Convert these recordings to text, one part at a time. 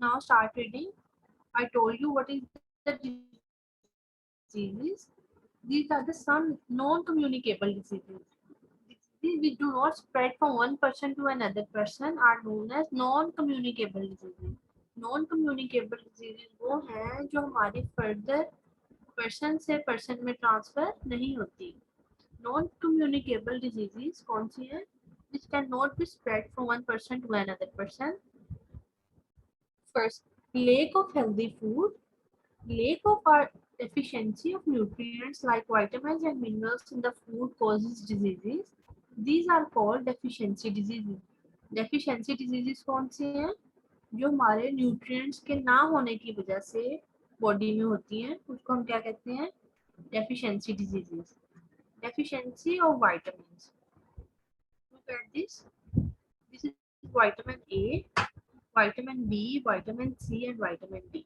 Now start reading. I told you what is the diseases. These are the some non-communicable diseases. Diseases which do not spread from one person to another person are known as non-communicable diseases. Non-communicable diseases वो हैं जो हमारे further person से person में transfer नहीं होती. Non-communicable diseases कौन सी हैं? Which cannot be spread from one person to another person. First, lack of healthy food, lack of our deficiency of nutrients like vitamins and minerals in the food causes diseases. These are called deficiency diseases. Deficiency diseases कौन सी हैं? जो हमारे nutrients के ना होने की वजह से बॉडी में होती हैं, उसको हम क्या कहते हैं? Deficiency diseases. Deficiency of vitamins. Look at this. This is vitamin A, vitamin B, vitamin C, and vitamin D.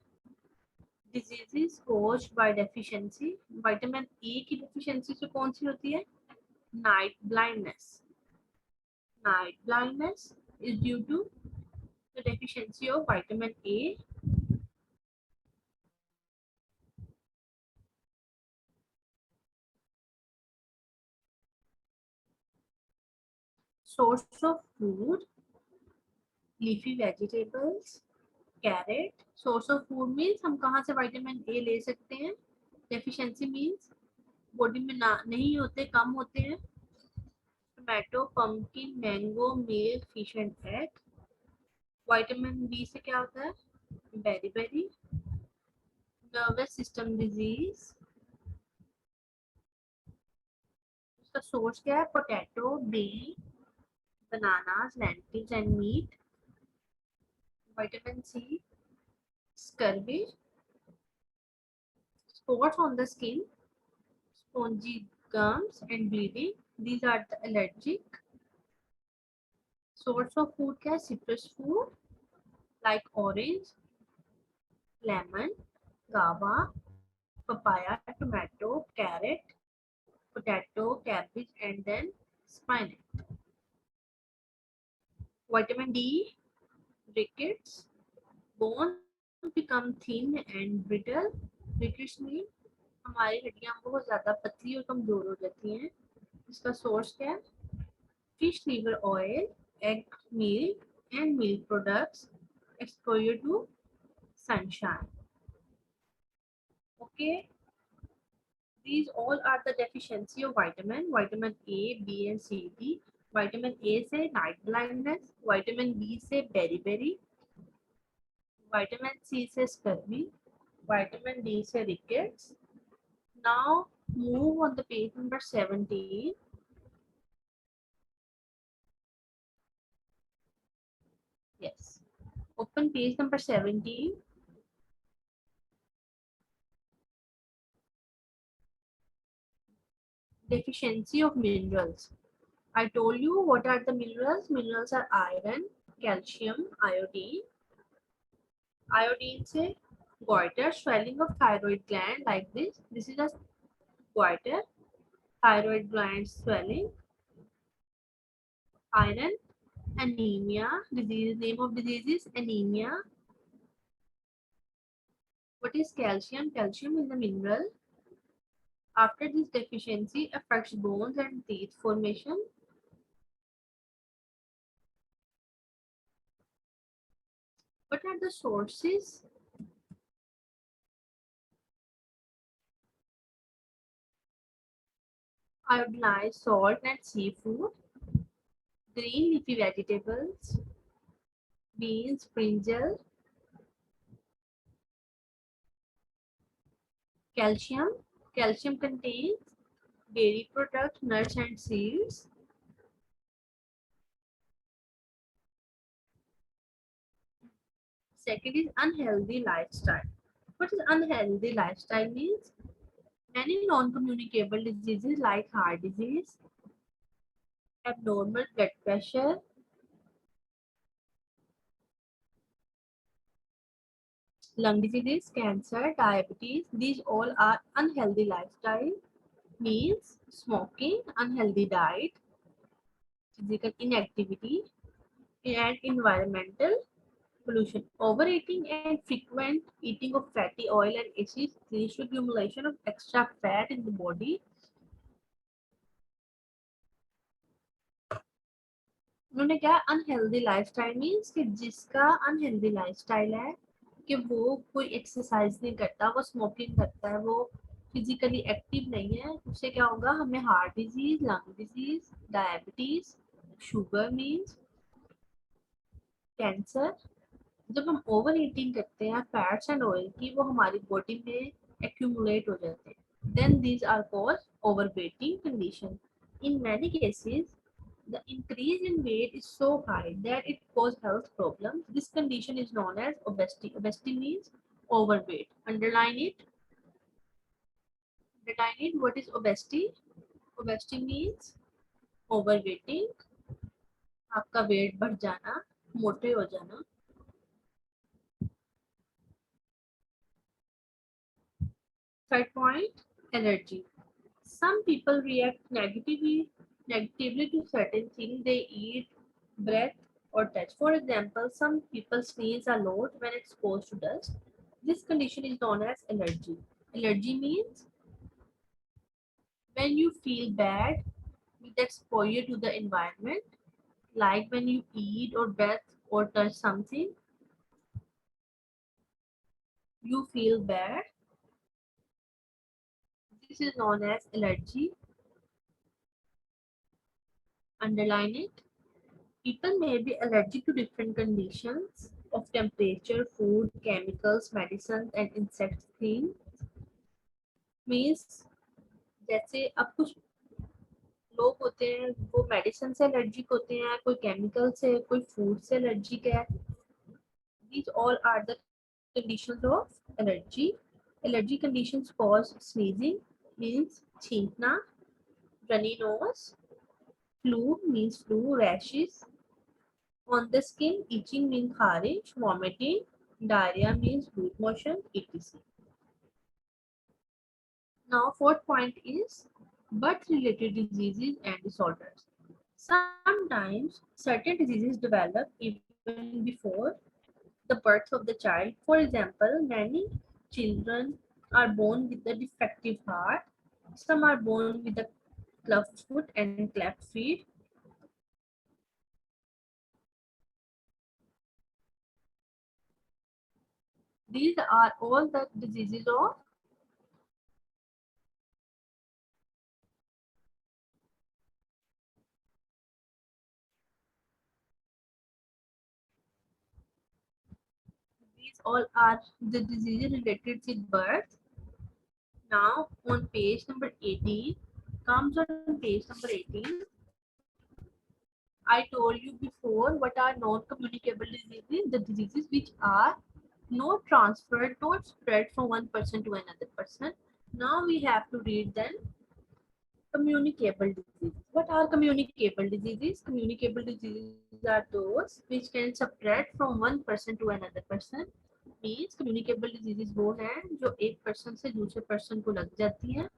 Diseases caused by deficiency. Vitamin A की deficiency से कौन सी होती है? Night blindness. Night blindness is due to the deficiency of vitamin A. Source of food, leafy vegetables, carrot. Source of food means हम कहाँ से vitamin A ले सकते हैं? Deficiency means बॉडी में ना नहीं होते, कम होते हैं. Tomato, pumpkin, mango, milk, fish and egg. Vitamin B से क्या होता है? Beriberi. Nervous system disease, उसका सोर्स क्या है? Potato, bean, bananas, lentils and meat. Vitamin C, scurvy, spots on the skin, spongy gums and bleeding. These are the allergic. Source of food क्या है? Citrus food like orange, lemon, guava, papaya, tomato, carrot, potato, cabbage, and then spinach. Vitamin D, rickets, bones become thin and brittle. Rickets mean हमारी हड्डियां बहुत ज्यादा पतली और कमजोर हो जाती हैं. इसका सोर्स क्या है? Fish liver oil, egg milk and milk products, exposure to sunshine. Okay, these all are the deficiency of vitamin. Vitamin A, B and C, D. Vitamin A से night blindness, vitamin B से beriberi, vitamin C से scurvy, vitamin D से rickets. Now move on the page number 17. Yes, open page number 17. Deficiency of minerals. I told you what are the minerals. Minerals are iron, calcium, iodine. Iodine से goiter, swelling of thyroid gland like this. This is a goiter, thyroid gland swelling. Iron, anemia. Disease, name of disease is anemia. What is calcium? Calcium is a mineral. After this deficiency affects bones and teeth formation. What are the sources? Iodinized salt and seafood, green leafy vegetables, beans, brinjal. Calcium. Calcium contains dairy products, nuts and seeds. Second is unhealthy lifestyle. What is unhealthy lifestyle means? Many non-communicable diseases like heart disease, abnormal blood pressure, lung disease, cancer, diabetes. These all are unhealthy lifestyle. Means smoking, unhealthy diet, physical inactivity, and environmental Pollution. Overeating and frequent eating of fatty oil and acids leads to accumulation of extra fat in the body. उन्होंने क्या unhealthy lifestyle means कि जिसका unhealthy lifestyle है कि वो कोई exercise नहीं करता, वो स्मोकिंग करता है, वो फिजिकली एक्टिव नहीं है, उससे क्या होगा, हमें heart disease, lung disease, diabetes, sugar means cancer. जब हम ओवर ईटिंग करते हैं फैट्स एंड ऑयल की, वो हमारी बॉडी में एक्यूमुलेट हो जाते हैं, then these are called overweighting condition. In many cases the increase in weight is so high that it causes health problems. This condition is known as obesity. Obesity means overweight. Underline it. What is obesity? Obesity means overweighting. आपका wait बढ़ जाना, मोटे हो जाना। Third point, allergy. Some people react negatively to certain things they eat, breath, or touch. For example, some people sneeze a lot when exposed to dust. This condition is known as allergy. Allergy means when you feel bad with exposure to the environment, like when you eat or breathe or touch something, you feel bad. This is known as allergy. Underline it. People may be allergic to different conditions of temperature, food, chemicals, medicines, and insect things. Means जैसे अब कुछ लोग होते हैं वो medicine से allergic होते हैं, कोई केमिकल से, कोई फूड से एलर्जिक है। These all are the conditions of allergy. Allergy conditions cause sneezing means छींकना, runny nose, flu means flu, rashes on the skin, itching means kharij, vomiting, diarrhea means loose motion, etc. Now, fourth point is birth-related diseases and disorders. Sometimes certain diseases develop even before the birth of the child. For example, many children are born with a defective heart. Some are born with a clubbed foot and cleft feet. These are all the diseases of these all are the diseases related with birth. Now on page number 18, comes on page number 18. I told you before what are non-communicable diseases, the diseases which are not transferred, not spread from one person to another person. Now we have to read them. Communicable diseases. What are communicable diseases? Communicable diseases are those which can spread from one person to another person. Means communicable diseases वो हैं जो एक person से दूसरे person को लग जाती हैं।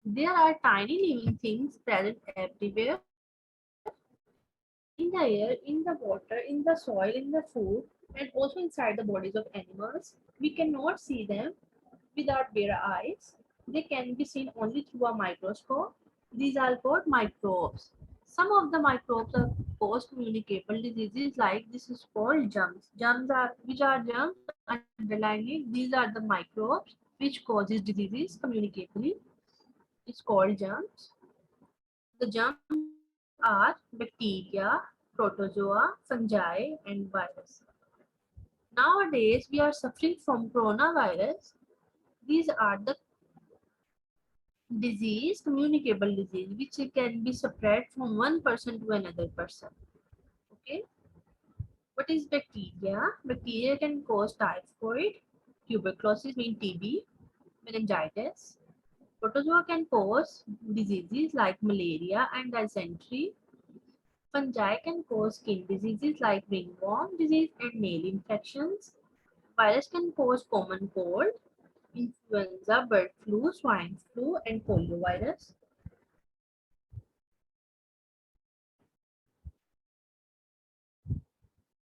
There are tiny living things present everywhere, in the air, in the water, in the soil, in the food, and also inside the bodies of animals. We cannot see them with our bare eyes. They can be seen only through a microscope. These are called microbes. Some of the microbes are cause communicable diseases, like this is called germs. Germs are which are germs? Underline it. These are the microbes which causes diseases communicably. It's called germs. The germs are bacteria, protozoa, fungi, and virus. Nowadays, we are suffering from coronavirus. These are the disease, communicable disease, which can be spread from one person to another person. Okay. What is bacteria? Bacteria can cause typhoid, tuberculosis mean TB, meningitis. Protozoa can cause diseases like malaria and dysentery. Fungi can cause skin diseases like ringworm disease and nail infections. Virus can cause common cold, influenza, bird flu, swine flu, and poliovirus.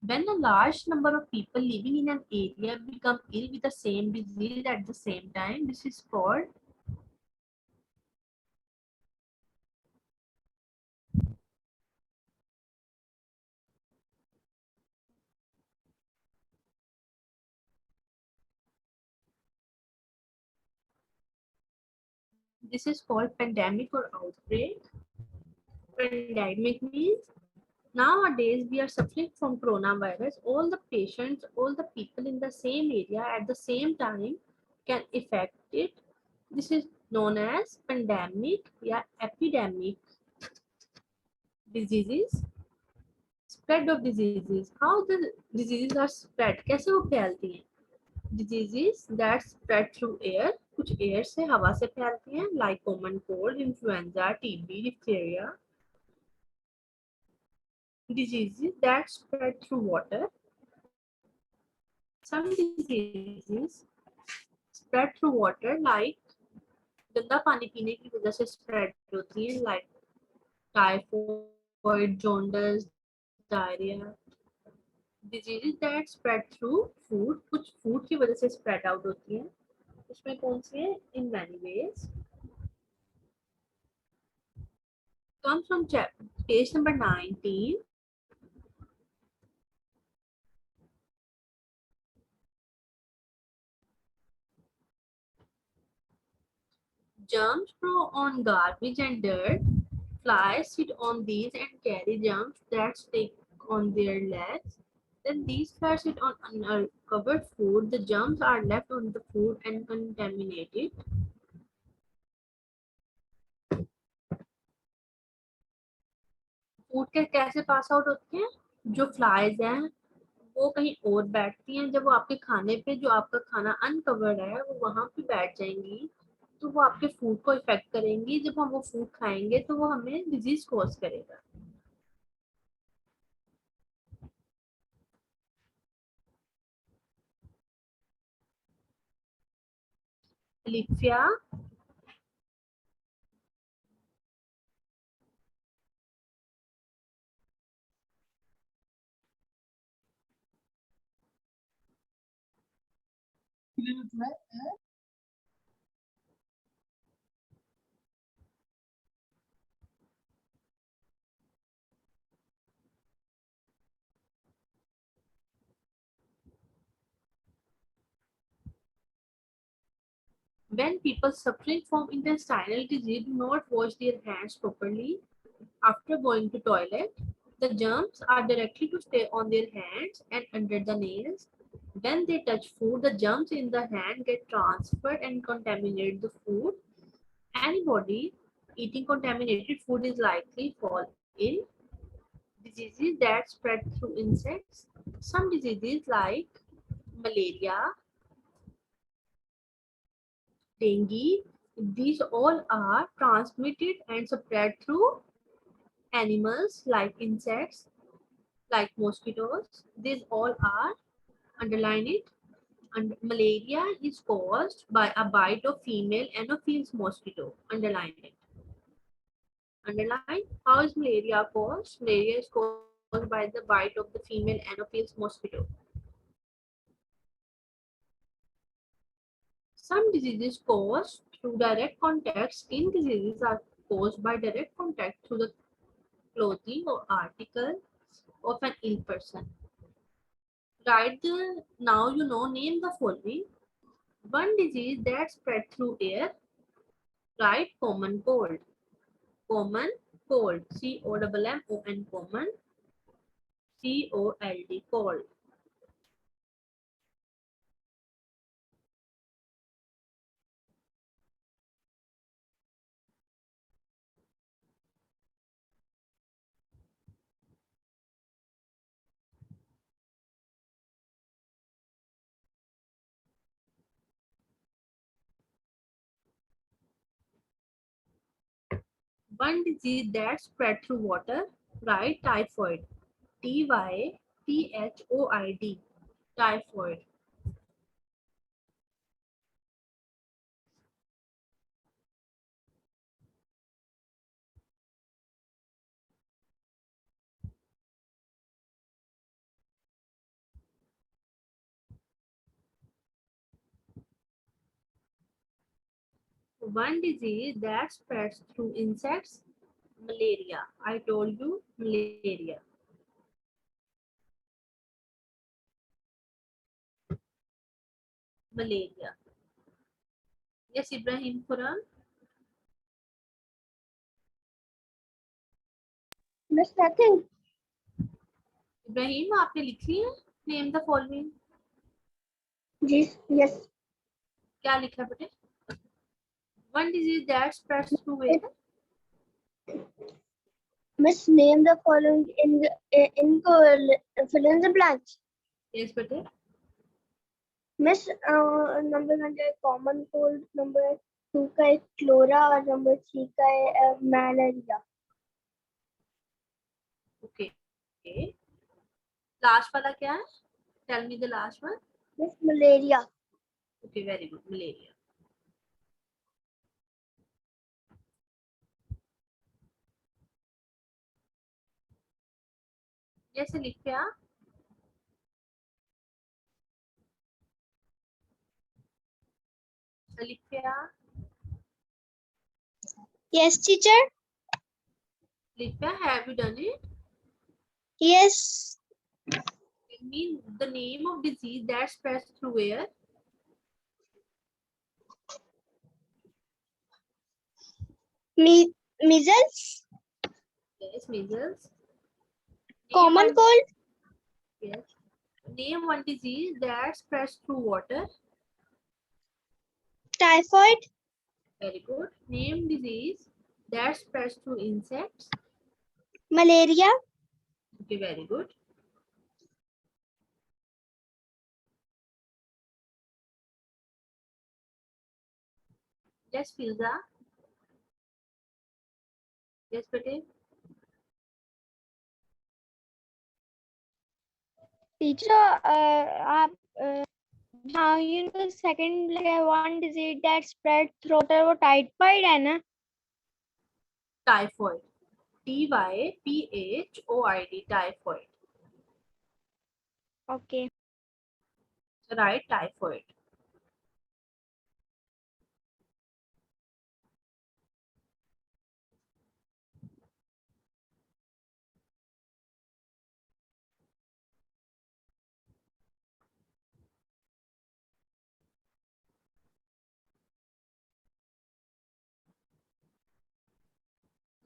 When a large number of people living in an area become ill with the same disease at the same time, this is called pandemic or outbreak. Pandemic means nowadays we are suffering from coronavirus. All the patients, all the people in the same area at the same time can affect it. This is known as pandemic या epidemic diseases. Spread of diseases. How the diseases are spread? कैसे वो फैलती हैं? Diseases that spread through air. कुछ air से हवा से फैलती हैं like common cold, influenza, TB, diphtheria. Diseases that spread through water. Some diseases spread through water like गंदा पानी पीने की वजह से spread होती है like typhoid, jaundice, diarrhea. Diseases that spread through food, कुछ food की वजह से spread out होती हैं. उसमें कौन सी है? In many ways. Comes from page number 19. Germs grow on garbage and dirt. Flies sit on these and carry germs that stick on their legs. Then these flies sit on uncovered food. The germs are left on the food and contaminate it. Food के कैसे pass out होते हैं? जो flies हैं वो कहीं और बैठती हैं. जब वो आपके खाने पे, जो आपका खाना अनकवर्ड है, वो वहां पे बैठ जाएंगी तो वो आपके फूड को इफेक्ट करेंगी. जब हम वो फूड खाएंगे तो वो हमें डिजीज कॉज करेगा. लिफिया. When people suffering from intestinal disease do not wash their hands properly after going to toilet, the germs are directly to stay on their hands and under the nails. When they touch food, the germs in the hand get transferred and contaminate the food. Anybody eating contaminated food is likely fall ill. Diseases that spread through insects. Some diseases like malaria, dengue, these all are transmitted and spread through animals like insects, like mosquitoes. These all are, underline it. And malaria is caused by a bite of female Anopheles mosquito. Underline it. Underline. How is malaria caused? Malaria is caused by the bite of the female Anopheles mosquito. Some diseases caused through direct contact. Skin diseases are caused by direct contact through the clothing or article of an ill person. Write the, now you know, name the following. One disease that spread through air. Write common cold. Common cold. COMMON common. COLD cold. One disease that spread through water. Write typhoid. TYPHOID. Typhoid. One disease that spreads through insects. Malaria. I told you malaria. Malaria. Yes, Ibrahim Quran. Miss nothing. Ibrahim आपने लिख लिया name the following Yes. क्या लिखा बेटे one disease that spreads through where Miss name the following in fill in the blanks. Yes बेटे Miss number 1 है common cold, number 2 का है cholera और number 3 का है malaria. ओके लास्ट वाला क्या है tell me the last one Miss malaria. Okay very good malaria जैसे लिखते हैं लिखिया Yes, teacher. लिखिया have you done it Yes. it means the name of disease that spreads through air Measles. yes measles Common one, cold. yes name one disease that spreads through water Typhoid. very good name disease that spreads through insects Malaria. okay very good yes Filza yes bete Teacher, हाँ you know second like one disease that spread through water वो typhoid है ना? typhoid typhoid typhoid Okay. right typhoid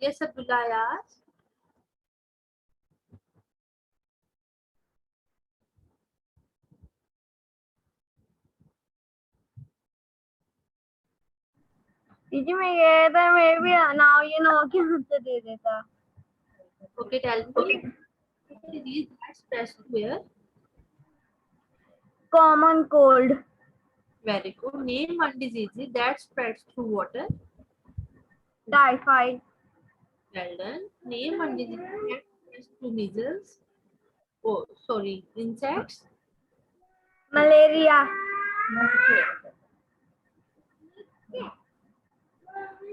yes Abdullah Ayaz दीदी मैं ये था मैं भी now you know के आंसर दे देता. okay tell me disease that spreads through air Common cold. very good name one disease that spreads through water Typhoid. well done name one disease that spreads through measles oh sorry insects Malaria.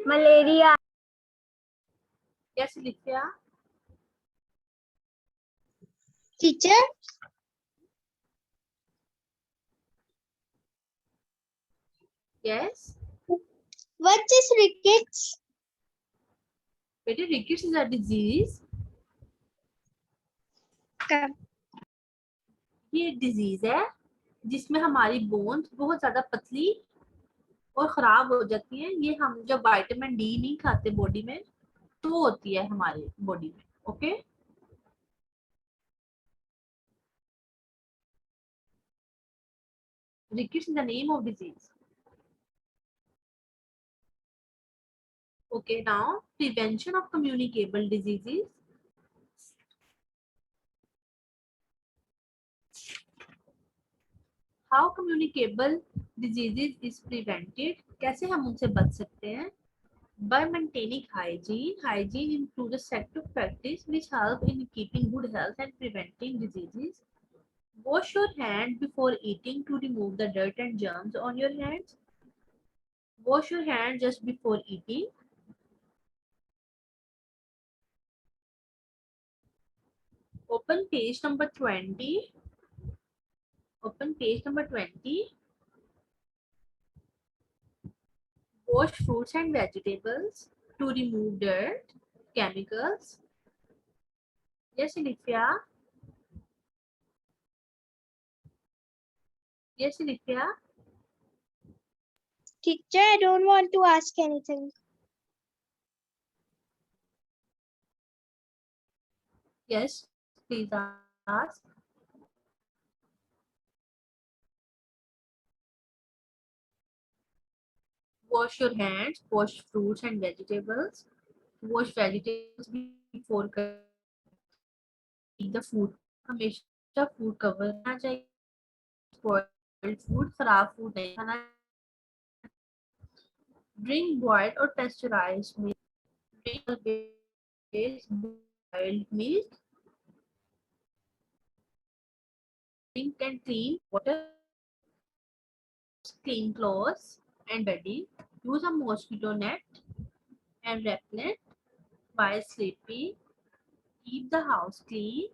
Malaria. yes Lithia Teacher. yes What is rickets? bete rickets is a disease ये एक disease है जिसमें हमारी bones बहुत ज्यादा पतली और खराब हो जाती है ये हम जब विटामिन डी नहीं खाते बॉडी में तो होती है हमारी बॉडी में okay rickets is the name of disease okay now prevention of communicable diseases how communicable diseases is prevented कैसे हम उनसे बच सकते हैं by maintaining hygiene includes a set of practice which help in keeping good health and preventing diseases wash your hands before eating to remove the dirt and germs on your hands wash your hands just before eating open page number 20 open page number 20 Wash fruits and vegetables to remove dirt, chemicals. Yes, Nithya. Yes, Nithya. Teacher, I don't want to ask anything. Yes, please ask. Wash your hands, wash fruits and vegetables. Wash vegetables before eat the food. हमेशा food cover करना चाहिए. Spoiled food, खराब food नहीं खाना. Drink boiled or pasteurized milk. Drink always boiled milk. Drink and clean water. Clean clothes and bedding. Use a mosquito net and repellent while sleeping. Keep the house clean.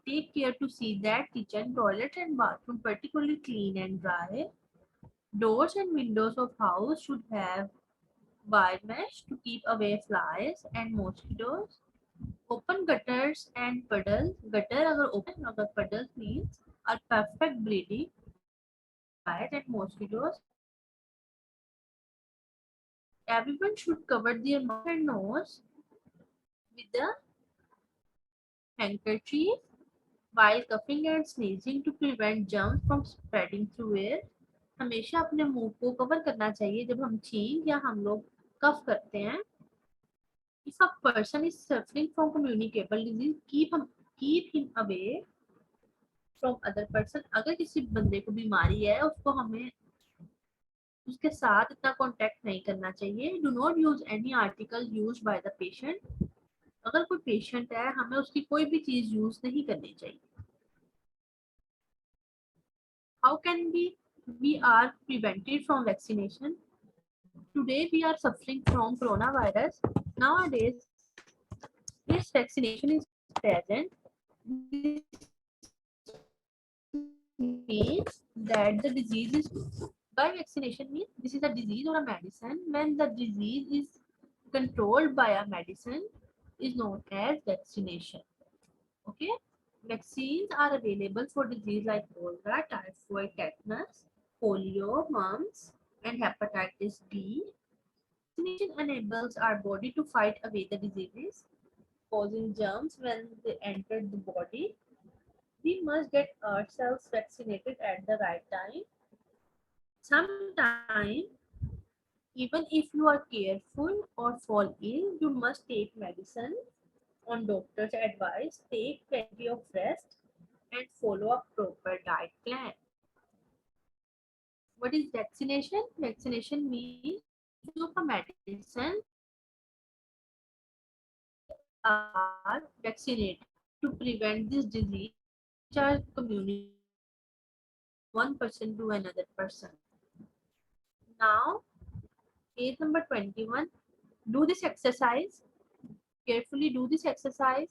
Take care to see that kitchen, toilet and bathroom particularly clean and dry. Doors and windows of house should have wire mesh to keep away flies and mosquitoes. Open gutters and puddles. Gutter अगर open अगर puddles means are perfect bleeding flies and mosquitoes. Everyone should cover their mouth and nose with a handkerchief while coughing and sneezing to prevent germs from spreading through air. हमेशा अपने मुंह को cover करना चाहिए जब हम छींक या हम लोग कफ करते हैं. If a person is suffering from communicable disease, keep him away from other person. अगर किसी बंदे को बीमारी है उसको हमें उसके साथ इतना कांटेक्ट नहीं करना चाहिए. Do not use any article used by the patient. अगर कोई पेशेंट है हमें उसकी कोई भी चीज यूज नहीं करनी चाहिए. How can we are prevented from vaccination? Today we are suffering from coronavirus. Nowadays, this vaccination is present. This means that the disease is by vaccination means this is a disease or a medicine. When the disease is controlled by a medicine, is known as vaccination. Okay, vaccines are available for disease like cholera, typhoid, tetanus, polio, mumps, and hepatitis B. Vaccination enables our body to fight away the diseases causing germs when they enter the body. We must get ourselves vaccinated at the right time. Sometimes, even if you are careful or fall ill, you must take medicine on doctor's advice, take plenty of rest, and follow a proper diet plan. What is vaccination? Vaccination means use of a medicine are vaccinated to prevent this disease which are communicated one person to another person. Now, page number 21. Do this exercise. Carefully do this exercise.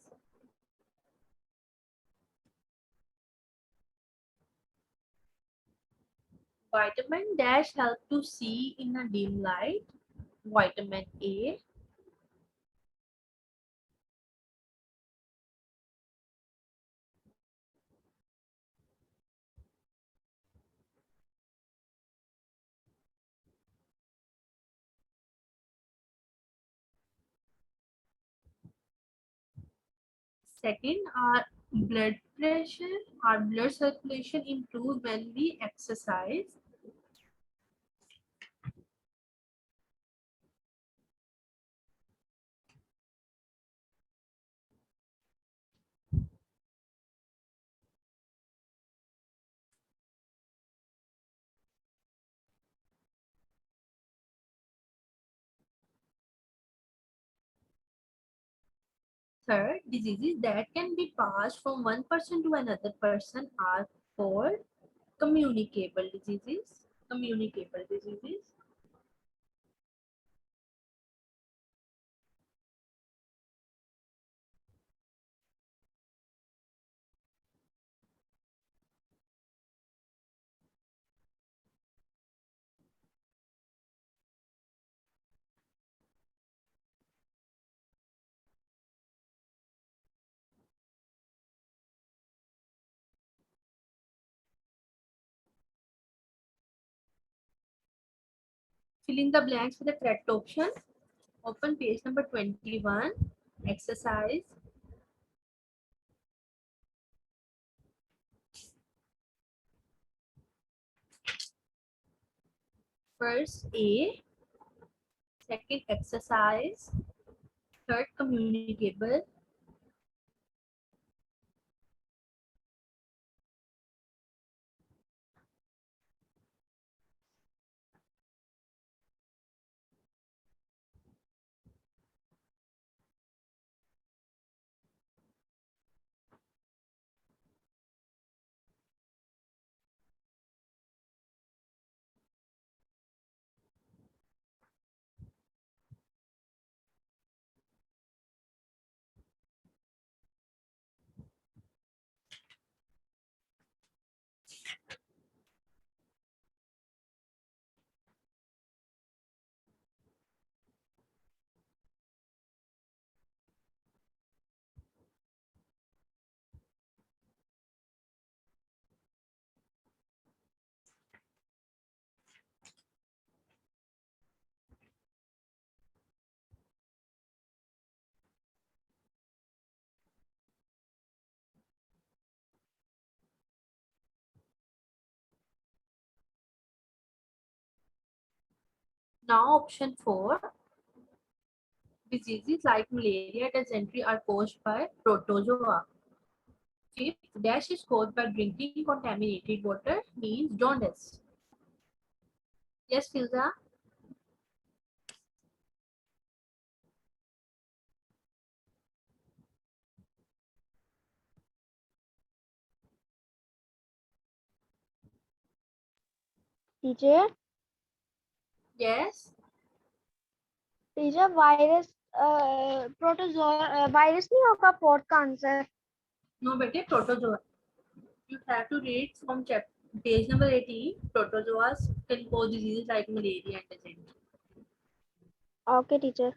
Vitamin dash help to see in a dim light. Vitamin A. Second, our blood pressure, our blood circulation improves when we exercise. Third, diseases that can be passed from one person to another person are called communicable diseases. Communicable diseases. Fill in the blanks for the correct option. Open page number 21. Exercise. First A. Second exercise. Third communicable. Now option 4. Diseases like malaria, dysentery are caused by protozoa. Fifth, dash is caused by drinking contaminated water, means jaundice. Yes, Filza? Teacher Yes. Teacher virus protozoa virus नहीं होगा fourth का answer. No, bete, protozoa. You have to read from page number 18. Protozoa can cause diseases like malaria and dysentery. Okay teacher.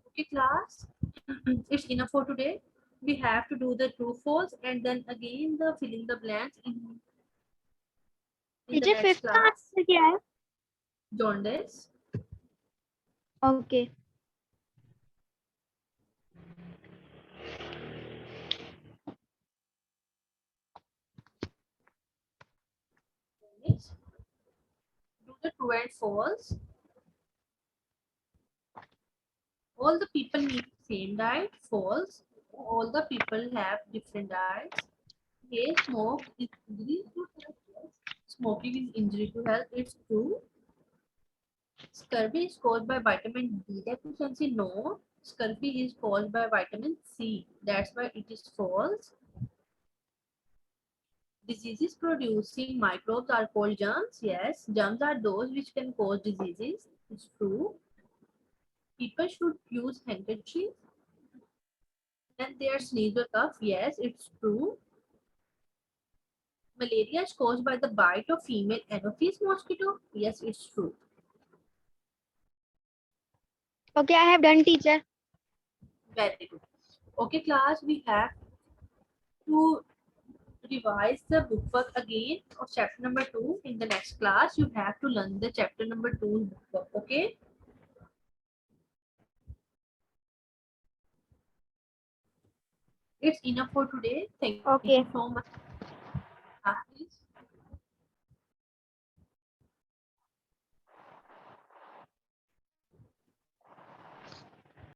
Okay, class. It's enough for today. We have to do the true false and then again the fill in the blanks in the teacher next fifth का class. Answer क्या है? Jaundice. Okay. Do the true and false. All the people need same diet. False. All the people have different diets. A, smoke is injury to health. Smoking is injury to health. It's true. Scurvy is caused by vitamin D deficiency. No. Scurvy is caused by vitamin C. That's why it is false. Diseases producing microbes are called germs. Yes, germs are those which can cause diseases. It's true. People should use handkerchief when they are sneeze or cough. Yes, it's true. Malaria is caused by the bite of female Anopheles mosquito. Yes, it's true. Okay, I have done, teacher. Very good. Okay, class, we have to revise the book work again of chapter number 2. In the next class, you have to learn the chapter number 2 book work. Okay. It's enough for today. Thank Okay. you so much.